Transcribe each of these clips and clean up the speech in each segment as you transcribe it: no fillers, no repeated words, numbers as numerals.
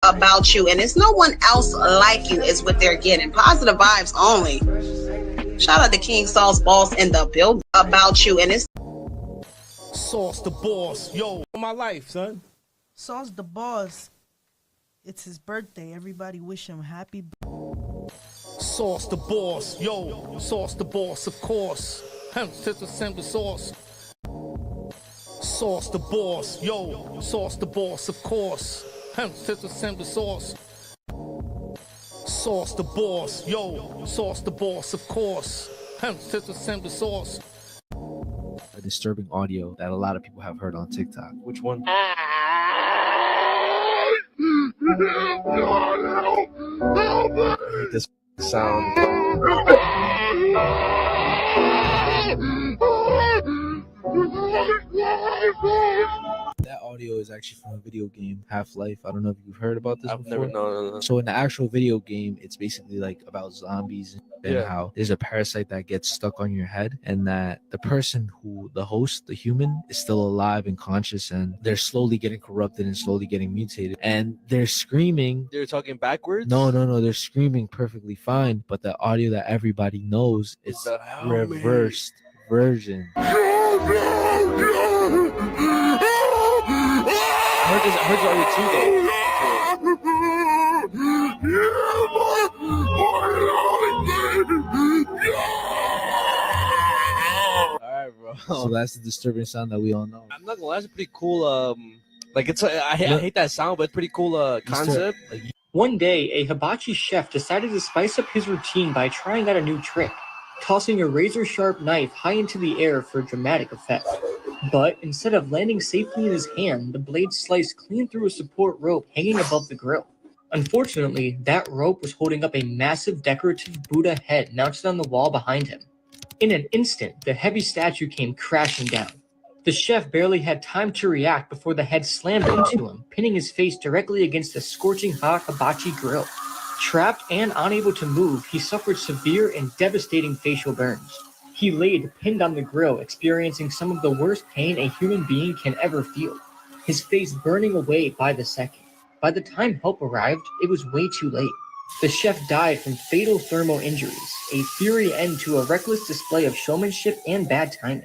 about you, and it's no one else like you is what they're getting. Positive vibes only. Shout out to King Saul's boss in the build about you, and it's Sauce the boss, yo, my life, son. Sauce the boss. It's his birthday. Everybody wish him happy. Sauce the boss, yo, Sauce the boss, of course. Hemp to the simple sauce. Sauce the boss, yo, Sauce the boss, of course. Hemp to the simple sauce. Sauce the boss, yo, Sauce the boss, of course. Hemp to the simple sauce. A disturbing audio that a lot of people have heard on TikTok. Which one? This sound. That audio is actually from a video game, Half-Life. I don't know if you've heard about this before. No. So in the actual video game, it's basically like about zombies and how there's a parasite that gets stuck on your head, and that the person who, the host, the human, is still alive and conscious, and they're slowly getting corrupted and slowly getting mutated. And they're screaming. They're talking backwards? No. They're screaming perfectly fine, but the audio that everybody knows is the reversed version. I heard this audio too, though. Alright, bro. So that's the disturbing sound that we all know. I'm not gonna lie, it's a pretty cool, like it's I hate that sound, but it's pretty cool concept. One day, a hibachi chef decided to spice up his routine by trying out a new trick, tossing a razor-sharp knife high into the air for dramatic effect. But instead of landing safely in his hand, the blade sliced clean through a support rope hanging above the grill. Unfortunately, that rope was holding up a massive decorative Buddha head mounted on the wall behind him. In an instant, the heavy statue came crashing down. The chef barely had time to react before the head slammed into him, pinning his face directly against the scorching hot hibachi grill. Trapped and unable to move, he suffered severe and devastating facial burns. He laid pinned on the grill, experiencing some of the worst pain a human being can ever feel, his face burning away by the second. By the time help arrived, it was way too late. The chef died from fatal thermal injuries, a fury end to a reckless display of showmanship and bad timing.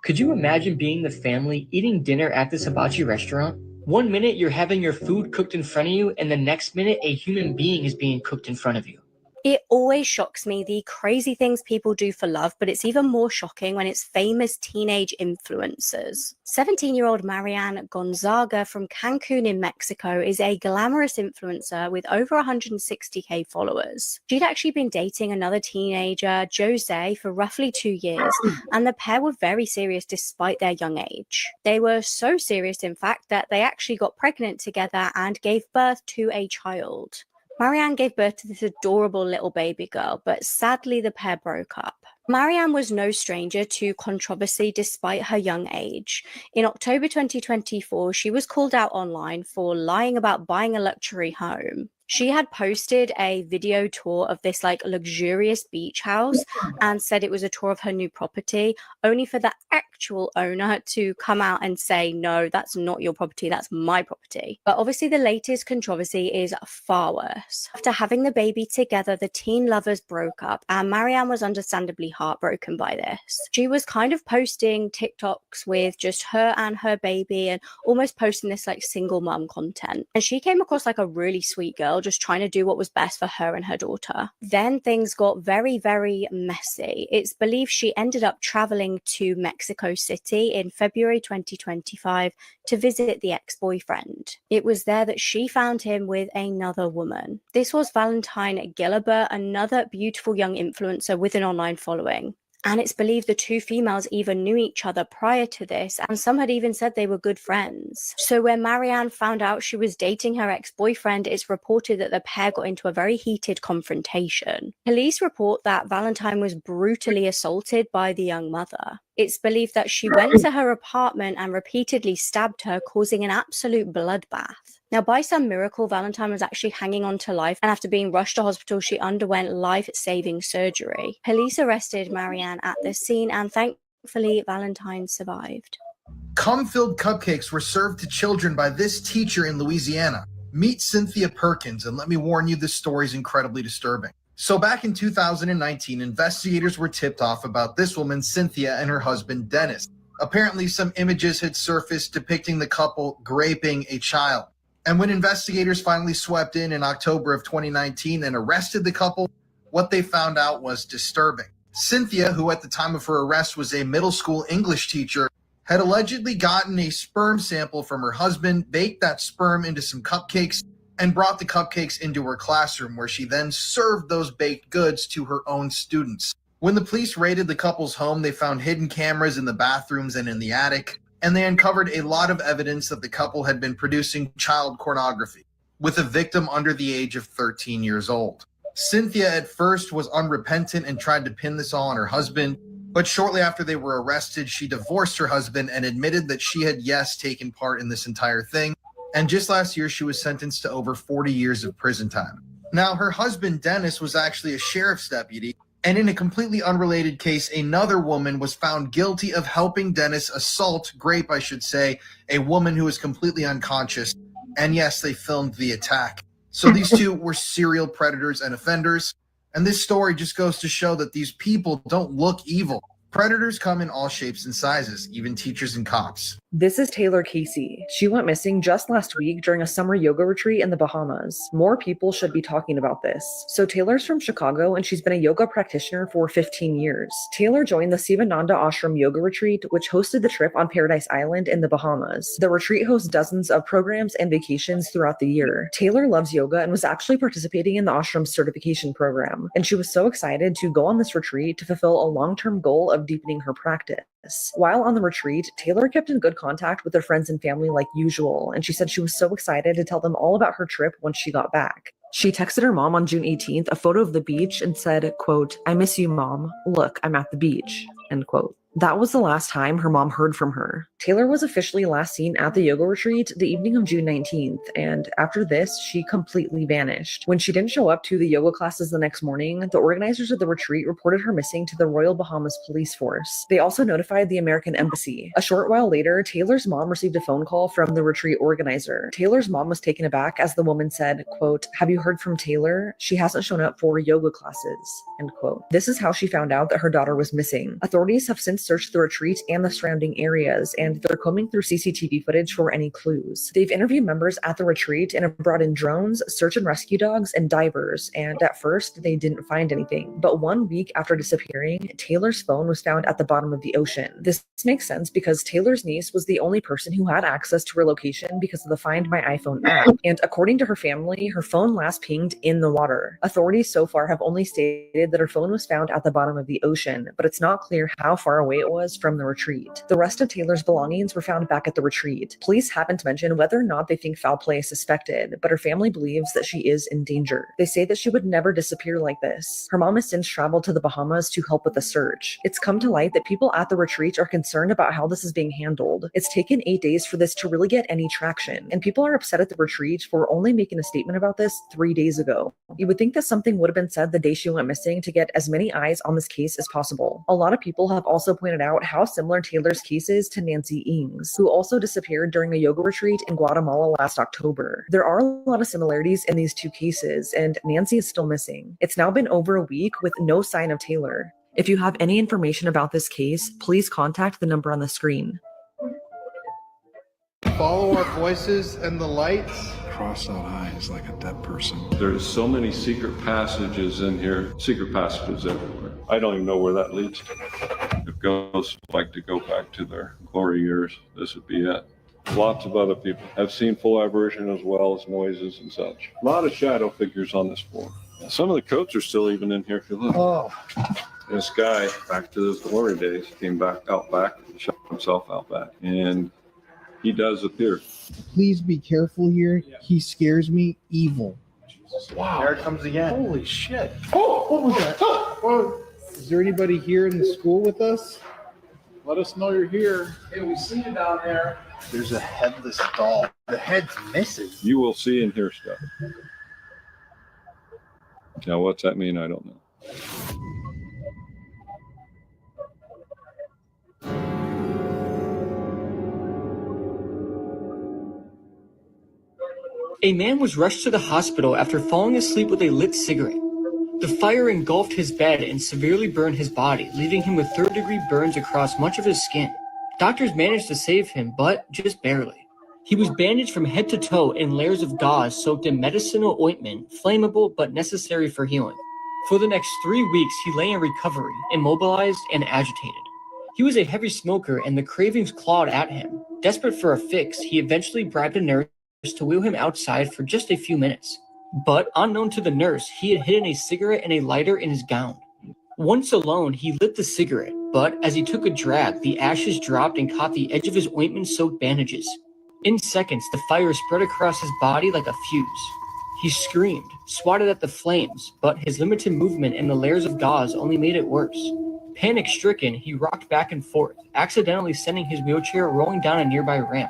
Could you imagine being the family eating dinner at this hibachi restaurant? One minute you're having your food cooked in front of you, and the next minute a human being is being cooked in front of you. It always shocks me the crazy things people do for love, but it's even more shocking when it's famous teenage influencers. 17-year-old Marianne Gonzaga from Cancun in Mexico is a glamorous influencer with over 160k followers. She'd actually been dating another teenager, Jose, for roughly 2 years, and the pair were very serious despite their young age. They were so serious, in fact, that they actually got pregnant together and gave birth to a child. Marianne gave birth to this adorable little baby girl, but sadly the pair broke up. Marianne was no stranger to controversy despite her young age. In October 2024, she was called out online for lying about buying a luxury home. She had posted a video tour of this luxurious beach house and said it was a tour of her new property, only for the actual owner to come out and say, no, that's not your property, that's my property. But obviously the latest controversy is far worse. After having the baby together, the teen lovers broke up, and Marianne was understandably heartbroken by this. She was kind of posting TikToks with just her and her baby and almost posting this single mom content. And she came across like a really sweet girl, just trying to do what was best for her and her daughter. Then things got very, very messy. It's believed she ended up traveling to Mexico City in February 2025 to visit the ex-boyfriend. It was there that she found him with another woman. This was Valentine Gilbert, another beautiful young influencer with an online following. And it's believed the two females even knew each other prior to this, and some had even said they were good friends. So when Marianne found out she was dating her ex-boyfriend, it's reported that the pair got into a very heated confrontation. Police report that Valentine was brutally assaulted by the young mother. It's believed that she went to her apartment and repeatedly stabbed her, causing an absolute bloodbath. Now, by some miracle, Valentine was actually hanging on to life, and after being rushed to hospital, she underwent life-saving surgery. Police arrested Marianne at the scene, and thankfully, Valentine survived. Cum-filled cupcakes were served to children by this teacher in Louisiana. Meet Cynthia Perkins, and let me warn you, this story is incredibly disturbing. So back in 2019, investigators were tipped off about this woman, Cynthia, and her husband, Dennis. Apparently, some images had surfaced depicting the couple graping a child. And when investigators finally swept in October of 2019 and arrested the couple, what they found out was disturbing. Cynthia, who at the time of her arrest was a middle school English teacher, had allegedly gotten a sperm sample from her husband, baked that sperm into some cupcakes, and brought the cupcakes into her classroom, where she then served those baked goods to her own students. When the police raided the couple's home, they found hidden cameras in the bathrooms and in the attic, and they uncovered a lot of evidence that the couple had been producing child pornography, with a victim under the age of 13 years old. Cynthia at first was unrepentant and tried to pin this all on her husband, but shortly after they were arrested, she divorced her husband and admitted that she had, yes, taken part in this entire thing. And just last year, she was sentenced to over 40 years of prison time. Now, her husband, Dennis, was actually a sheriff's deputy. And in a completely unrelated case, another woman was found guilty of helping Dennis grape, a woman who was completely unconscious. And yes, they filmed the attack. So these two were serial predators and offenders. And this story just goes to show that these people don't look evil. Predators come in all shapes and sizes, even teachers and cops. This is Taylor Casey. She went missing just last week during a summer yoga retreat in the Bahamas. More people should be talking about this. So Taylor's from Chicago, and she's been a yoga practitioner for 15 years. Taylor joined the Sivananda Ashram yoga retreat, which hosted the trip on Paradise Island in the Bahamas. The retreat hosts dozens of programs and vacations throughout the year. Taylor loves yoga and was actually participating in the ashram's certification program. And she was so excited to go on this retreat to fulfill a long-term goal of deepening her practice. While on the retreat, Taylor kept in good contact with her friends and family like usual, and she said she was so excited to tell them all about her trip once she got back. She texted her mom on June 18th a photo of the beach and said, quote, "I miss you, Mom. Look, I'm at the beach," end quote. That was the last time her mom heard from her. Taylor was officially last seen at the yoga retreat the evening of June 19th, and after this, she completely vanished. When she didn't show up to the yoga classes the next morning, the organizers of the retreat reported her missing to the Royal Bahamas Police Force. They also notified the American Embassy. A short while later, Taylor's mom received a phone call from the retreat organizer. Taylor's mom was taken aback as the woman said, quote, "Have you heard from Taylor? She hasn't shown up for yoga classes," end quote. This is how she found out that her daughter was missing. Authorities have since searched the retreat and the surrounding areas, and they're combing through CCTV footage for any clues. They've interviewed members at the retreat and have brought in drones, search and rescue dogs, and divers, and at first they didn't find anything. But 1 week after disappearing, Taylor's phone was found at the bottom of the ocean. This makes sense because Taylor's niece was the only person who had access to her location because of the Find My iPhone app, and according to her family, her phone last pinged in the water. Authorities so far have only stated that her phone was found at the bottom of the ocean, but it's not clear how far away it was from the retreat. The rest of Taylor's belongings were found back at the retreat. Police haven't mentioned whether or not they think foul play is suspected, but her family believes that she is in danger. They say that she would never disappear like this. Her mom has since traveled to the Bahamas to help with the search. It's come to light that people at the retreat are concerned about how this is being handled. It's taken 8 days for this to really get any traction, and people are upset at the retreat for only making a statement about this 3 days ago. You would think that something would have been said the day she went missing to get as many eyes on this case as possible. A lot of people have also pointed out how similar Taylor's case is to Nancy Ings, who also disappeared during a yoga retreat in Guatemala last October. There are a lot of similarities in these two cases, and Nancy is still missing. It's now been over a week with no sign of Taylor. If you have any information about this case, please contact the number on the screen. Follow our voices and the lights. Cross-out eyes like a dead person. There's so many secret passages in here, secret passages everywhere. I don't even know where that leads to. If ghosts like to go back to their glory years, this would be it. Lots of other people have seen full apparition as well as noises and such. A lot of shadow figures on this floor. Some of the coats are still even in here if you look. Oh. This guy, back to his glory days, came back out back and shot himself out back. And he does appear. Please be careful here. He scares me evil. Wow. There it comes again. Holy shit. Oh, what was that? Oh. Is there anybody here in the school with us? Let us know you're here. Hey, we see you down there. There's a headless doll. The head's missing. You will see and hear stuff. Now, what's that mean? I don't know. A man was rushed to the hospital after falling asleep with a lit cigarette. The fire engulfed his bed and severely burned his body, leaving him with third-degree burns across much of his skin. Doctors managed to save him, but just barely. He was bandaged from head to toe in layers of gauze soaked in medicinal ointment, flammable but necessary for healing. For the next 3 weeks, he lay in recovery, immobilized and agitated. He was a heavy smoker and the cravings clawed at him. Desperate for a fix, he eventually bribed a nurse to wheel him outside for just a few minutes. But unknown to the nurse, he had hidden a cigarette and a lighter in his gown. Once alone, he lit the cigarette, but as he took a drag, the ashes dropped and caught the edge of his ointment-soaked bandages. In seconds, the fire spread across his body like a fuse. He screamed, swatted at the flames, but his limited movement and the layers of gauze only made it worse. Panic-stricken, he rocked back and forth, accidentally sending his wheelchair rolling down a nearby ramp.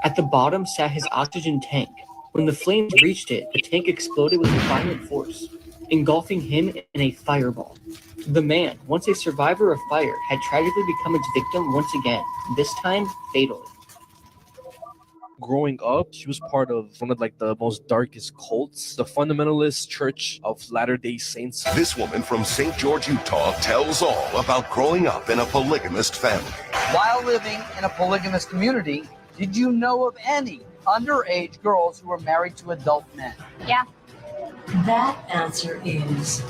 At the bottom sat his oxygen tank. When the flames reached it, the tank exploded with violent force, engulfing him in a fireball. The man, once a survivor of fire, had tragically become its victim once again, this time fatally. Growing up, she was part of one of like the most darkest cults, the Fundamentalist Church of Latter-day Saints. This woman from St. George, Utah tells all about growing up in a polygamist family. While living in a polygamous community, did you know of any underage girls who were married to adult men? Yeah. That answer is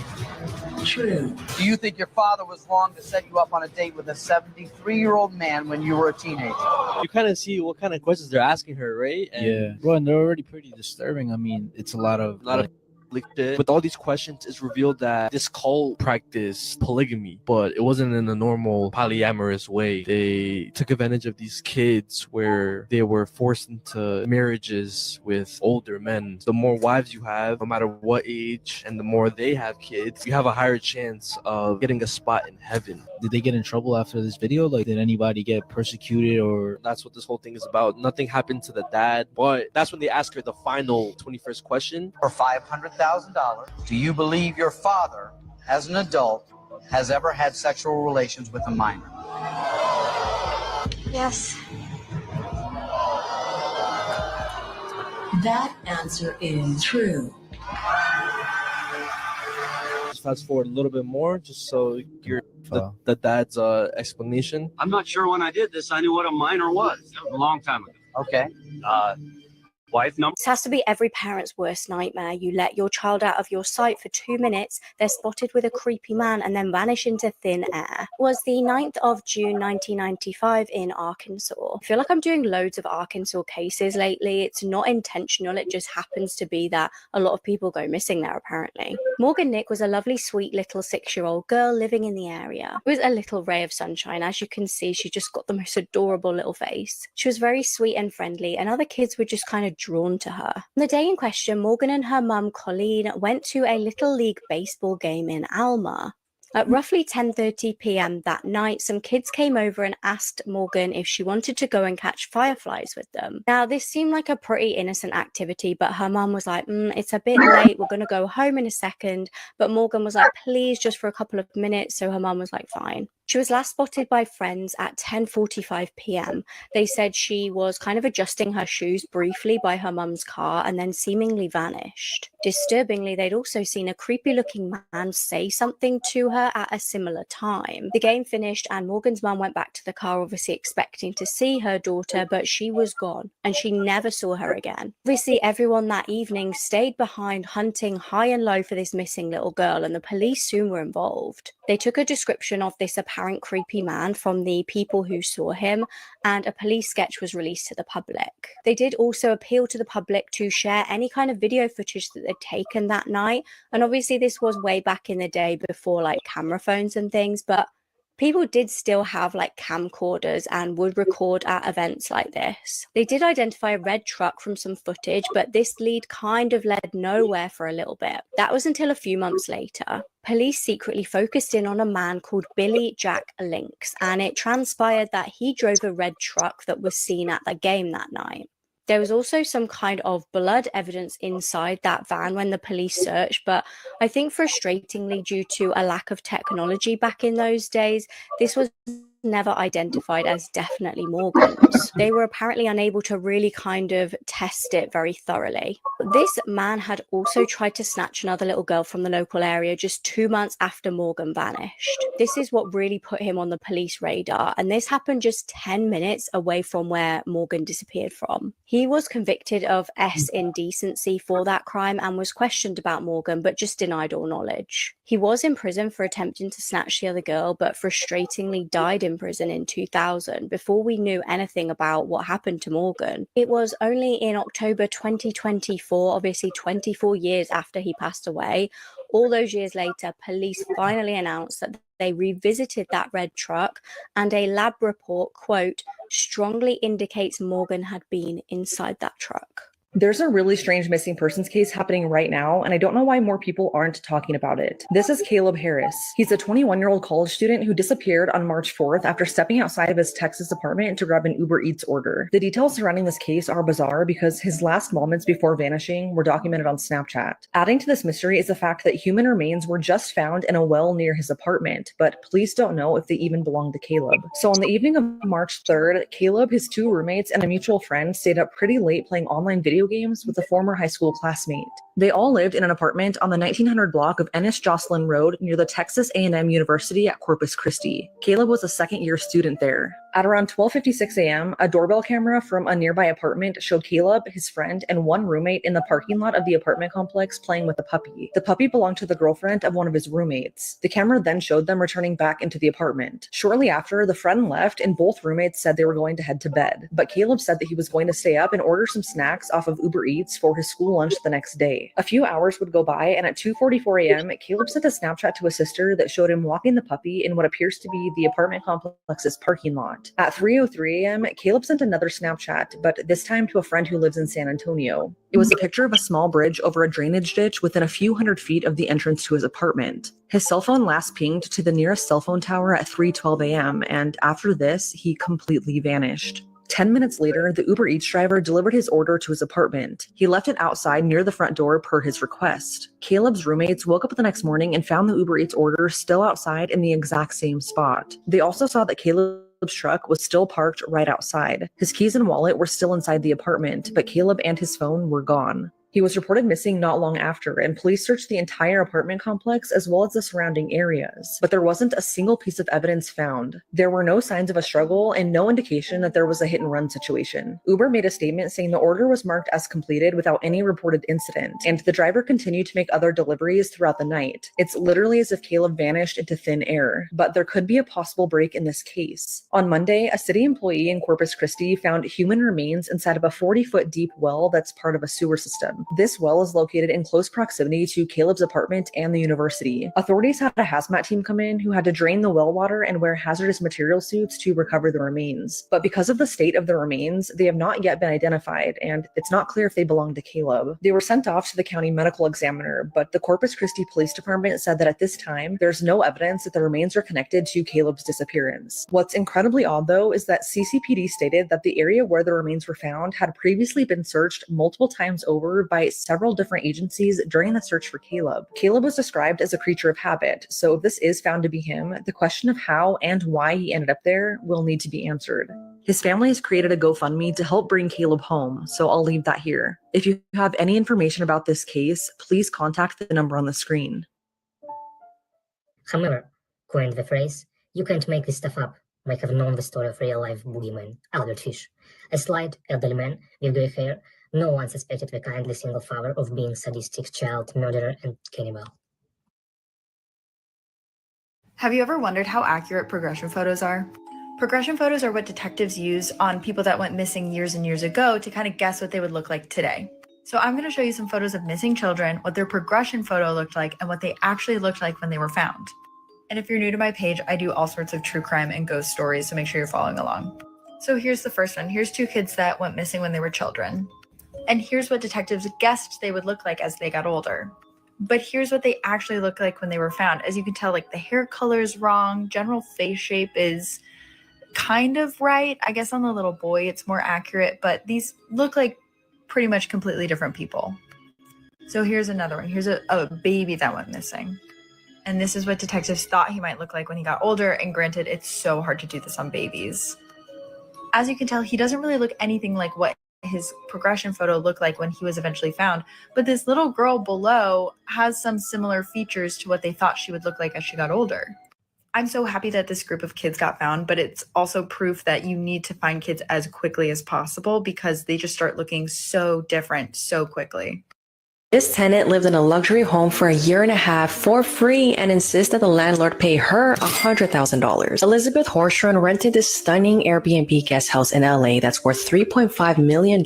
true. Do you think your father was wrong to set you up on a date with a 73-year-old man when you were a teenager? You kind of see what kind of questions they're asking her, right? And yeah, bro, and they're already pretty disturbing. I mean, it's a lot of shit. With all these questions, it's revealed that this cult practiced polygamy, but it wasn't in a normal polyamorous way. They took advantage of these kids where they were forced into marriages with older men. The more wives you have, no matter what age, and the more they have kids, you have a higher chance of getting a spot in heaven. Did they get in trouble after this video? Like, did anybody get persecuted or? That's what this whole thing is about. Nothing happened to the dad, but that's when they ask her the final 21st question. For $500,000, do you believe your father, as an adult, has ever had sexual relations with a minor? Yes. That answer is true. Just fast forward a little bit more, just so you're the dad's explanation. I'm not sure when I did this, I knew what a minor was. That was a long time ago. Okay. Wife number. This has to be every parent's worst nightmare. You let your child out of your sight for 2 minutes, they're spotted with a creepy man and then vanish into thin air. It was the 9th of June 1995 in Arkansas. I feel like I'm doing loads of Arkansas cases lately. It's not intentional, it just happens to be that a lot of people go missing there apparently. Morgan Nick was a lovely, sweet little 6-year-old girl living in the area. It was a little ray of sunshine. As you can see, she just got the most adorable little face. She was very sweet and friendly, and other kids were just kind of drawn to her. On the day in question, Morgan and her mum, Colleen, went to a Little League baseball game in Alma. At roughly 10:30 p.m. that night, some kids came over and asked Morgan if she wanted to go and catch fireflies with them. Now, this seemed like a pretty innocent activity, but her mum was like, it's a bit late, we're going to go home in a second. But Morgan was like, please, just for a couple of minutes. So her mum was like, fine. She was last spotted by friends at 10:45 p.m. They said she was kind of adjusting her shoes briefly by her mum's car and then seemingly vanished. Disturbingly, they'd also seen a creepy-looking man say something to her at a similar time. The game finished and Morgan's mum went back to the car, obviously expecting to see her daughter, but she was gone and she never saw her again. Obviously, everyone that evening stayed behind hunting high and low for this missing little girl, and the police soon were involved. They took a description of this apparent creepy man from the people who saw him, and a police sketch was released to the public. They did also appeal to the public to share any kind of video footage that they'd taken that night, and obviously this was way back in the day before like camera phones and things, but people did still have like camcorders and would record at events like this. They did identify a red truck from some footage, but this lead kind of led nowhere for a little bit. That was until a few months later. Police secretly focused in on a man called Billy Jack Lynx, and it transpired that he drove a red truck that was seen at the game that night. There was also some kind of blood evidence inside that van when the police searched, but I think frustratingly, due to a lack of technology back in those days, this was never identified as definitely Morgan's. They were apparently unable to really kind of test it very thoroughly. This man had also tried to snatch another little girl from the local area just 2 months after Morgan vanished. This is what really put him on the police radar, and this happened just 10 minutes away from where Morgan disappeared from. He was convicted of indecency for that crime and was questioned about Morgan, but just denied all knowledge. He was in prison for attempting to snatch the other girl, but frustratingly died in prison in 2000 before we knew anything about what happened to Morgan. It was only in October 2024, obviously 24 years after he passed away, all those years later, police finally announced that they revisited that red truck and a lab report, quote, strongly indicates Morgan had been inside that truck. There's a really strange missing persons case happening right now, and I don't know why more people aren't talking about it. This is Caleb Harris. He's a 21-year-old college student who disappeared on March 4th after stepping outside of his Texas apartment to grab an Uber Eats order. The details surrounding this case are bizarre because his last moments before vanishing were documented on Snapchat. Adding to this mystery is the fact that human remains were just found in a well near his apartment, but police don't know if they even belong to Caleb. So on the evening of March 3rd, Caleb, his 2 roommates, and a mutual friend stayed up pretty late playing online video games with a former high school classmate. They all lived in an apartment on the 1900 block of Ennis Jocelyn Road near the Texas A&M University at Corpus Christi. Caleb was a second-year student there. At around 12:56 a.m., a doorbell camera from a nearby apartment showed Caleb, his friend, and 1 roommate in the parking lot of the apartment complex playing with a puppy. The puppy belonged to the girlfriend of one of his roommates. The camera then showed them returning back into the apartment. Shortly after, the friend left and both roommates said they were going to head to bed. But Caleb said that he was going to stay up and order some snacks off of Uber Eats for his school lunch the next day. A few hours would go by, and at 2:44 a.m., Caleb sent a Snapchat to his sister that showed him walking the puppy in what appears to be the apartment complex's parking lot. At 3:03 a.m., Caleb sent another Snapchat, but this time to a friend who lives in San Antonio. It was a picture of a small bridge over a drainage ditch within a few hundred feet of the entrance to his apartment. His cell phone last pinged to the nearest cell phone tower at 3:12 a.m., and after this, he completely vanished. 10 minutes later, the Uber Eats driver delivered his order to his apartment. He left it outside near the front door per his request. Caleb's roommates woke up the next morning and found the Uber Eats order still outside in the exact same spot. They also saw that Caleb's truck was still parked right outside. His keys and wallet were still inside the apartment, but Caleb and his phone were gone. He was reported missing not long after, and police searched the entire apartment complex as well as the surrounding areas. But there wasn't a single piece of evidence found. There were no signs of a struggle and no indication that there was a hit-and-run situation. Uber made a statement saying the order was marked as completed without any reported incident, and the driver continued to make other deliveries throughout the night. It's literally as if Caleb vanished into thin air, but there could be a possible break in this case. On Monday, a city employee in Corpus Christi found human remains inside of a 40-foot deep well that's part of a sewer system. This well is located in close proximity to Caleb's apartment and the university. Authorities had a hazmat team come in who had to drain the well water and wear hazardous material suits to recover the remains. But because of the state of the remains, they have not yet been identified, and it's not clear if they belong to Caleb. They were sent off to the county medical examiner, but the Corpus Christi Police Department said that at this time, there's no evidence that the remains are connected to Caleb's disappearance. What's incredibly odd, though, is that CCPD stated that the area where the remains were found had previously been searched multiple times over by several different agencies during the search for Caleb. Caleb was described as a creature of habit, so if this is found to be him, the question of how and why he ended up there will need to be answered. His family has created a GoFundMe to help bring Caleb home, so I'll leave that here. If you have any information about this case, please contact the number on the screen. Hammer coined the phrase, "You can't make this stuff up," might have known the story of real-life boogeyman, Albert Fish. A slight, elderly man with grey hair, no one suspected the kindly single father of being sadistic child murderer and cannibal. Have you ever wondered how accurate progression photos are? Progression photos are what detectives use on people that went missing years and years ago to kind of guess what they would look like today. So I'm going to show you some photos of missing children, what their progression photo looked like, and what they actually looked like when they were found. And if you're new to my page, I do all sorts of true crime and ghost stories, so make sure you're following along. So here's the first one. Here's 2 kids that went missing when they were children. And here's what detectives guessed they would look like as they got older. But here's what they actually look like when they were found. As you can tell, like the hair color is wrong. General face shape is kind of right. I guess on the little boy, it's more accurate, but these look like pretty much completely different people. So here's another one. Here's a baby that went missing. And this is what detectives thought he might look like when he got older, and granted, it's so hard to do this on babies. As you can tell, he doesn't really look anything like what his progression photo looked like when he was eventually found, but this little girl below has some similar features to what they thought she would look like as she got older. I'm so happy that this group of kids got found, but it's also proof that you need to find kids as quickly as possible because they just start looking so different so quickly. This tenant lived in a luxury home for a year and a half for free and insists that the landlord pay her $100,000. Elizabeth Horstrand rented this stunning Airbnb guest house in LA that's worth $3.5 million,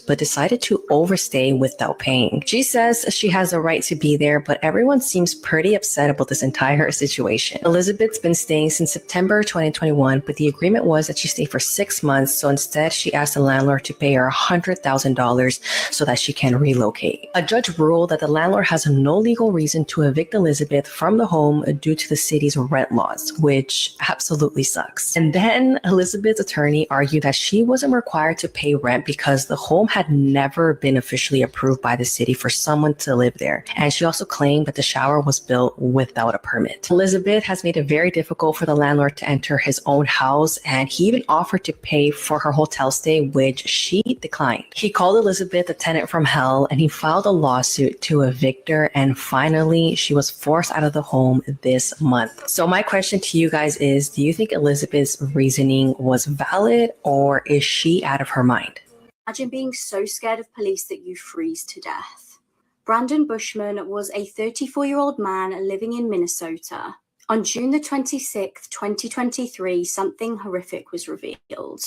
but decided to overstay without paying. She says she has the right to be there, but everyone seems pretty upset about this entire situation. Elizabeth's been staying since September 2021, but the agreement was that she stay for 6 months, so instead she asked the landlord to pay her $100,000 so that she can relocate. A judge ruled that the landlord has no legal reason to evict Elizabeth from the home due to the city's rent laws, which absolutely sucks. And then Elizabeth's attorney argued that she wasn't required to pay rent because the home had never been officially approved by the city for someone to live there. And she also claimed that the shower was built without a permit. Elizabeth has made it very difficult for the landlord to enter his own house, and he even offered to pay for her hotel stay, which she declined. He called Elizabeth a tenant from hell, and he filed a lawsuit to evict her, and finally she was forced out of the home this month. So my question to you guys is, do you think Elizabeth's reasoning was valid, or is she out of her mind? Imagine being so scared of police that you freeze to death. Brandon Bushman was a 34-year-old man living in Minnesota. On June the 26th, 2023, something horrific was revealed.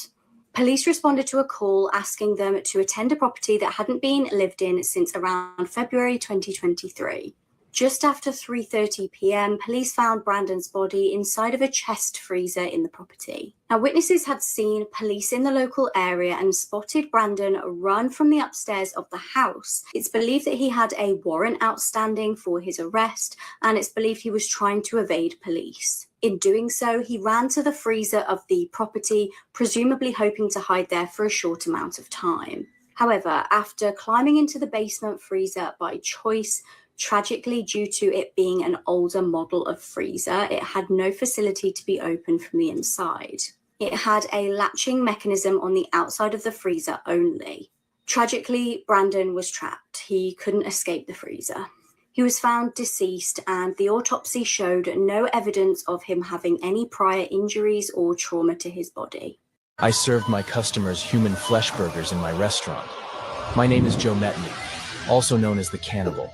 Police responded to a call asking them to attend a property that hadn't been lived in since around February 2023. Just after 3:30 p.m., police found Brandon's body inside of a chest freezer in the property. Now, witnesses had seen police in the local area and spotted Brandon run from the upstairs of the house. It's believed that he had a warrant outstanding for his arrest, and it's believed he was trying to evade police. In doing so, he ran to the freezer of the property, presumably hoping to hide there for a short amount of time. However, after climbing into the basement freezer by choice, tragically, due to it being an older model of freezer, it had no facility to be opened from the inside. It had a latching mechanism on the outside of the freezer only. Tragically, Brandon was trapped. He couldn't escape the freezer. He was found deceased, and the autopsy showed no evidence of him having any prior injuries or trauma to his body. I served my customers human flesh burgers in my restaurant. My name is Joe Metney, also known as the Cannibal.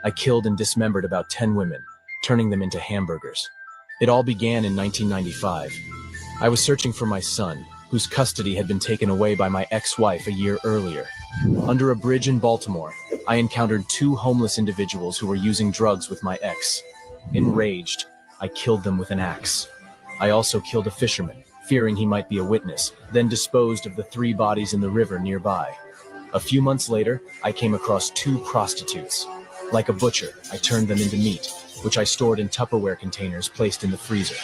I killed and dismembered about 10 women, turning them into hamburgers. It all began in 1995. I was searching for my son, whose custody had been taken away by my ex-wife a year earlier. Under a bridge in Baltimore, I encountered 2 homeless individuals who were using drugs with my ex. Enraged, I killed them with an axe. I also killed a fisherman, fearing he might be a witness, then disposed of the 3 bodies in the river nearby. A few months later, I came across 2 prostitutes. Like a butcher, I turned them into meat, which I stored in Tupperware containers placed in the freezer.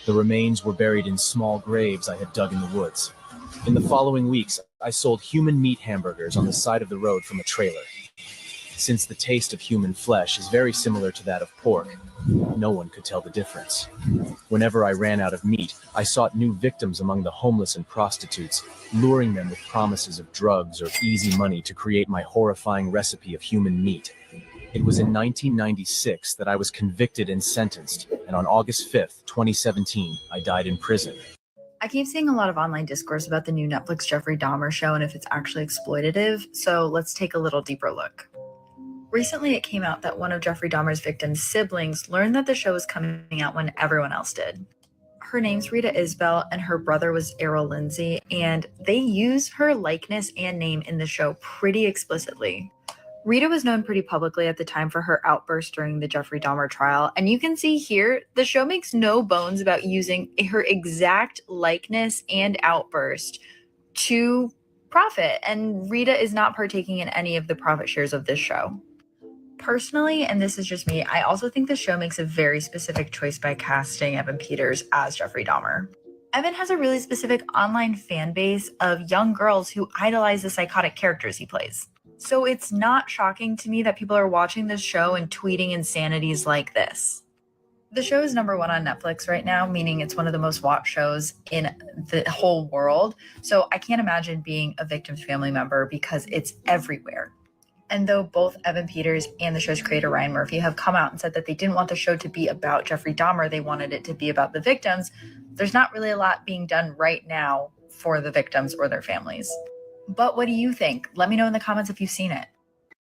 The remains were buried in small graves I had dug in the woods. In the following weeks, I sold human meat hamburgers on the side of the road from a trailer. Since the taste of human flesh is very similar to that of pork, no one could tell the difference. Whenever I ran out of meat, I sought new victims among the homeless and prostitutes, luring them with promises of drugs or easy money to create my horrifying recipe of human meat. It was in 1996 that I was convicted and sentenced, and on August 5th, 2017, I died in prison. I keep seeing a lot of online discourse about the new Netflix Jeffrey Dahmer show and if it's actually exploitative, so let's take a little deeper look. Recently, it came out that one of Jeffrey Dahmer's victims' siblings learned that the show was coming out when everyone else did. Her name's Rita Isbell, and her brother was Errol Lindsay, and they use her likeness and name in the show pretty explicitly. Rita was known pretty publicly at the time for her outburst during the Jeffrey Dahmer trial, and you can see here, the show makes no bones about using her exact likeness and outburst to profit, and Rita is not partaking in any of the profit shares of this show. Personally, and this is just me, I also think the show makes a very specific choice by casting Evan Peters as Jeffrey Dahmer. Evan has a really specific online fan base of young girls who idolize the psychotic characters he plays. So it's not shocking to me that people are watching this show and tweeting insanities like this. The show is number 1 on Netflix right now, meaning it's one of the most watched shows in the whole world. So I can't imagine being a victim's family member because it's everywhere. And though both Evan Peters and the show's creator Ryan Murphy have come out and said that they didn't want the show to be about Jeffrey Dahmer, they wanted it to be about the victims, there's not really a lot being done right now for the victims or their families. But what do you think? Let me know in the comments if you've seen it.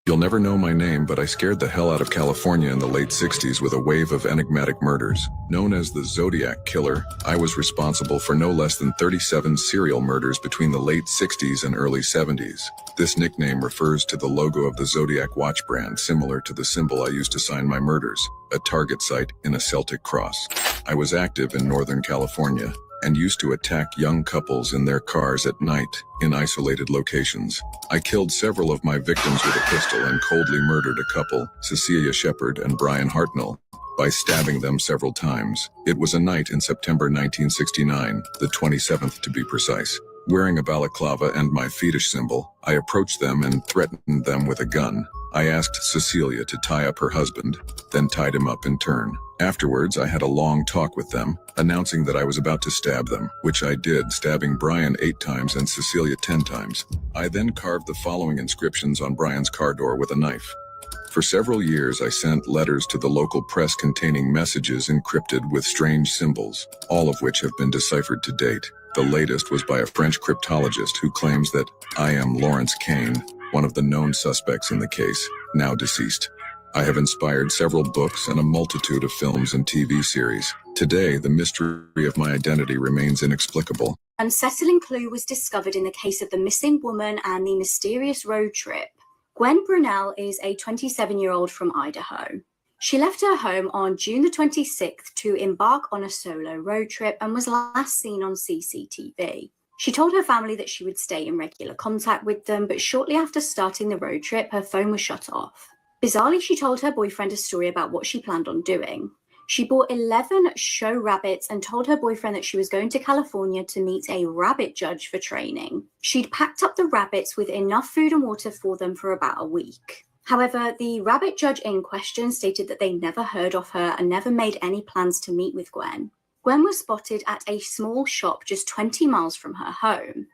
You'll never know my name, but I scared the hell out of California in the late 60s with a wave of enigmatic murders. Known as the Zodiac Killer, I was responsible for no less than 37 serial murders between the late 60s and early 70s. This nickname refers to the logo of the Zodiac watch brand, similar to the symbol I used to sign my murders, a target site in a Celtic cross. I was active in Northern California and used to attack young couples in their cars at night in isolated locations. I killed several of my victims with a pistol and coldly murdered a couple, Cecilia Shepard and Brian Hartnell, by stabbing them several times. It was a night in September 1969, the 27th to be precise. Wearing a balaclava and my fetish symbol, I approached them and threatened them with a gun. I asked Cecilia to tie up her husband, then tied him up in turn. Afterwards, I had a long talk with them, announcing that I was about to stab them, which I did, stabbing Brian 8 times and Cecilia 10 times. I then carved the following inscriptions on Brian's car door with a knife. For several years, I sent letters to the local press containing messages encrypted with strange symbols, all of which have been deciphered to date. The latest was by a French cryptologist who claims that I am Lawrence Kane, one of the known suspects in the case, now deceased. I have inspired several books and a multitude of films and TV series. Today, the mystery of my identity remains inexplicable. An unsettling clue was discovered in the case of the missing woman and the mysterious road trip. Gwen Brunel is a 27-year-old from Idaho. She left her home on June the 26th to embark on a solo road trip and was last seen on CCTV. She told her family that she would stay in regular contact with them, but shortly after starting the road trip, her phone was shut off. Bizarrely, she told her boyfriend a story about what she planned on doing. She bought 11 show rabbits and told her boyfriend that she was going to California to meet a rabbit judge for training. She'd packed up the rabbits with enough food and water for them for about a week. However, the rabbit judge in question stated that they never heard of her and never made any plans to meet with Gwen. Gwen was spotted at a small shop just 20 miles from her home.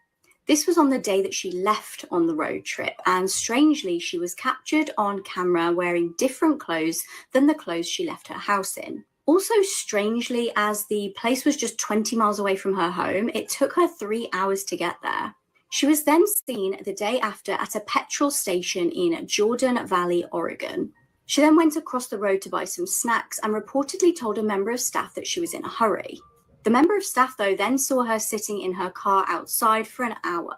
This was on the day that she left on the road trip, and strangely, she was captured on camera wearing different clothes than the clothes she left her house in. Also strangely, as the place was just 20 miles away from her home, it took her 3 hours to get there. She was then seen the day after at a petrol station in Jordan Valley, Oregon. She then went across the road to buy some snacks and reportedly told a member of staff that she was in a hurry. The member of staff, though, then saw her sitting in her car outside for an hour.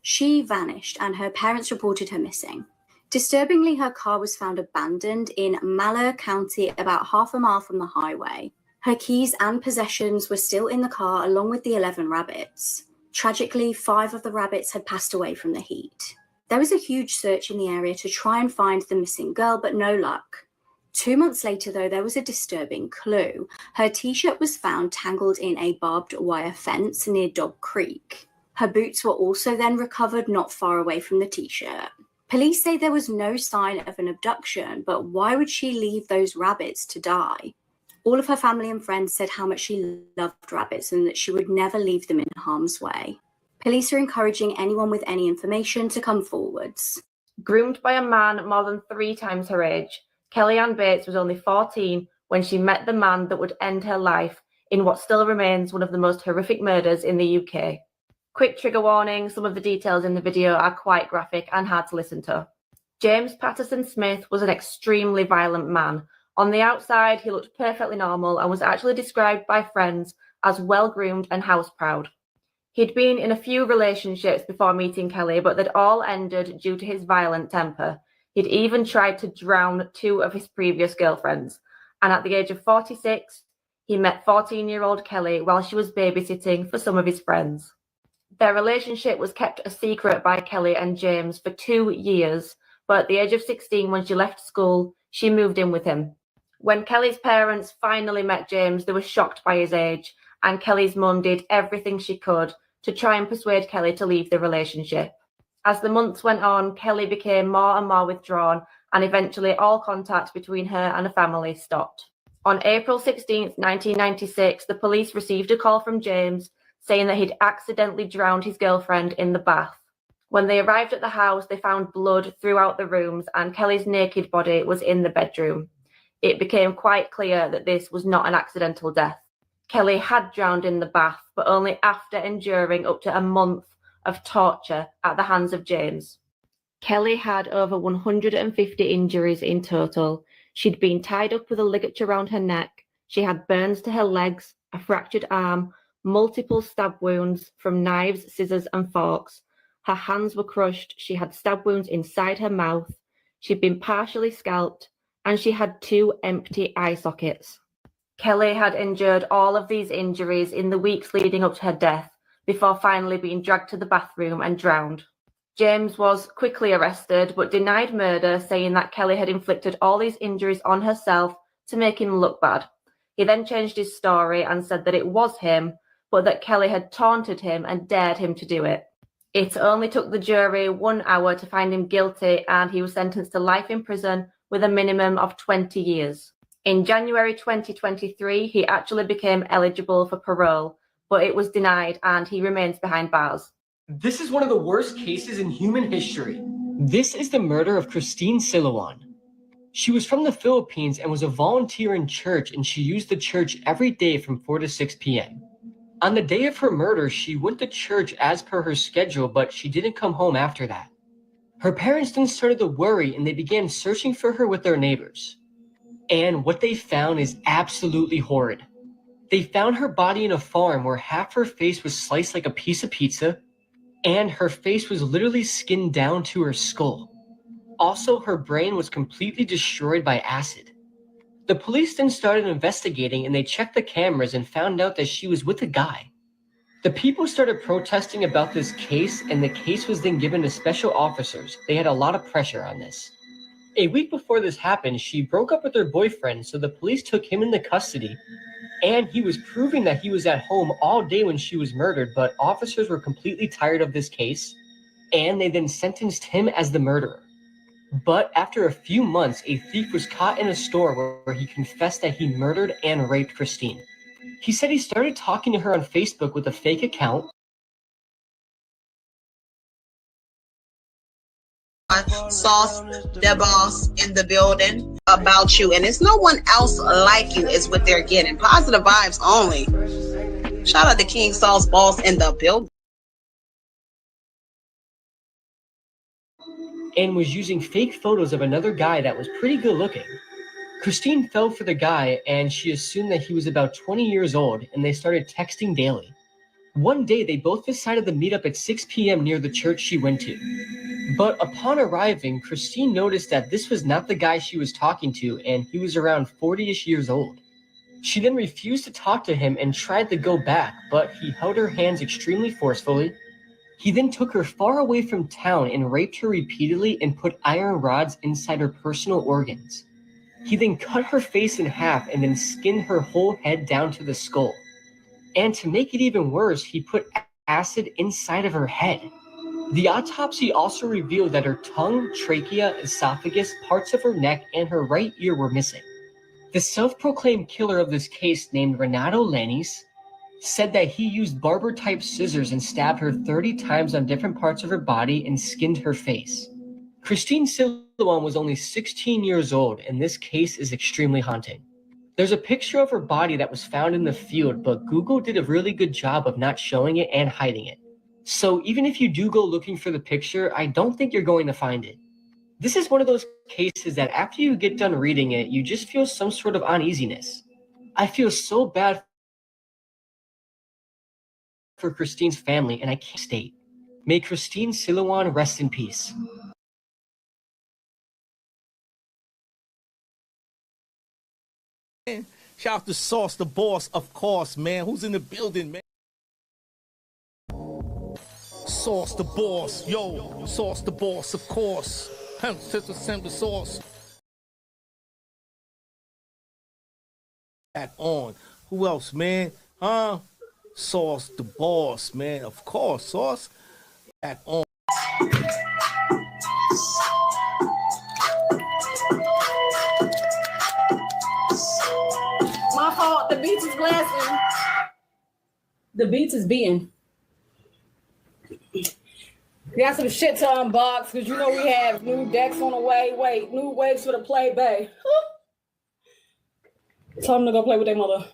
She vanished and her parents reported her missing. Disturbingly, her car was found abandoned in Malheur County, about half a mile from the highway. Her keys and possessions were still in the car along with the 11 rabbits. Tragically, 5 of the rabbits had passed away from the heat. There was a huge search in the area to try and find the missing girl, but no luck. 2 months later, though, there was a disturbing clue. Her t-shirt was found tangled in a barbed wire fence near Dog Creek. Her boots were also then recovered not far away from the t-shirt. Police say there was no sign of an abduction, but why would she leave those rabbits to die? All of her family and friends said how much she loved rabbits and that she would never leave them in harm's way. Police are encouraging anyone with any information to come forwards. Groomed by a man more than 3 times her age, Kellyanne Bates was only 14 when she met the man that would end her life in what still remains one of the most horrific murders in the UK. Quick trigger warning, some of the details in the video are quite graphic and hard to listen to. James Patterson Smith was an extremely violent man. On the outside, he looked perfectly normal and was actually described by friends as well-groomed and house-proud. He'd been in a few relationships before meeting Kelly, but they'd all ended due to his violent temper. He'd even tried to drown 2 of his previous girlfriends. And at the age of 46, he met 14-year-old Kelly while she was babysitting for some of his friends. Their relationship was kept a secret by Kelly and James for 2 years, but at the age of 16, when she left school, she moved in with him. When Kelly's parents finally met James, they were shocked by his age, and Kelly's mum did everything she could to try and persuade Kelly to leave the relationship. As the months went on, Kelly became more and more withdrawn, and eventually all contact between her and her family stopped. On April 16, 1996, the police received a call from James saying that he'd accidentally drowned his girlfriend in the bath. When they arrived at the house, they found blood throughout the rooms and Kelly's naked body was in the bedroom. It became quite clear that this was not an accidental death. Kelly had drowned in the bath, but only after enduring up to a month of torture at the hands of James. Kelly had over 150 injuries in total. She'd been tied up with a ligature around her neck. She had burns to her legs, a fractured arm, multiple stab wounds from knives, scissors, and forks. Her hands were crushed. She had stab wounds inside her mouth. She'd been partially scalped, and she had 2 empty eye sockets. Kelly had endured all of these injuries in the weeks leading up to her death, before finally being dragged to the bathroom and drowned. James was quickly arrested, but denied murder, saying that Kelly had inflicted all these injuries on herself to make him look bad. He then changed his story and said that it was him, but that Kelly had taunted him and dared him to do it. It only took the jury 1 hour to find him guilty, and he was sentenced to life in prison with a minimum of 20 years. In January 2023, he actually became eligible for parole, but it was denied and he remains behind bars. This is one of the worst cases in human history. This is the murder of Christine Siluan. She was from the Philippines and was a volunteer in church, and she used the church every day from 4 to 6 p.m. On the day of her murder, she went to church as per her schedule, but she didn't come home after that. Her parents then started to worry and they began searching for her with their neighbors. And what they found is absolutely horrid. They found her body in a farm where half her face was sliced like a piece of pizza, and her face was literally skinned down to her skull. Also, her brain was completely destroyed by acid. The police then started investigating and they checked the cameras and found out that she was with a guy. The people started protesting about this case, and the case was then given to special officers. They had a lot of pressure on this. A week before this happened, she broke up with her boyfriend, so the police took him into custody, and he was proving that he was at home all day when she was murdered, but officers were completely tired of this case, and they then sentenced him as the murderer. But after a few months, a thief was caught in a store where he confessed that he murdered and raped Christine. He said he started talking to her on Facebook with a fake account. Sauce the boss in the building about you, and it's no one else like you is what they're getting. Positive vibes only. Shout out to King Sauce Boss in the building. And was using fake photos of another guy that was pretty good looking. Christine fell for the guy, and she assumed that he was about 20 years old, and they started texting daily. One day, they both decided to meet up at 6 p.m. near the church she went to. But upon arriving, Christine noticed that this was not the guy she was talking to, and he was around 40-ish years old. She then refused to talk to him and tried to go back, but he held her hands extremely forcefully. He then took her far away from town and raped her repeatedly and put iron rods inside her personal organs. He then cut her face in half and then skinned her whole head down to the skull. And to make it even worse, he put acid inside of her head. The autopsy also revealed that her tongue, trachea, esophagus, parts of her neck, and her right ear were missing. The self-proclaimed killer of this case, named Renato Lanis, said that he used barber-type scissors and stabbed her 30 times on different parts of her body and skinned her face. Christine Siluan was only 16 years old, and this case is extremely haunting. There's a picture of her body that was found in the field, but Google did a really good job of not showing it and hiding it. So even if you do go looking for the picture, I don't think you're going to find it. This is one of those cases that after you get done reading it, you just feel some sort of uneasiness. I feel so bad for Christine's family, and I can't state. May Christine Siluan rest in peace. Shout out to Sauce the Boss, of course, man. Who's in the building, man? Sauce the Boss, yo. Sauce the Boss, of course. Sister Simba Sauce. Back on. Who else, man? Sauce the Boss, man. Of course, Sauce. Back on. y'all. The beach is blasting. The beach is beating. We got some shit to unbox because you know we have new decks on the way. Wait, new waves for the play bay. Tell them to go play with their mother.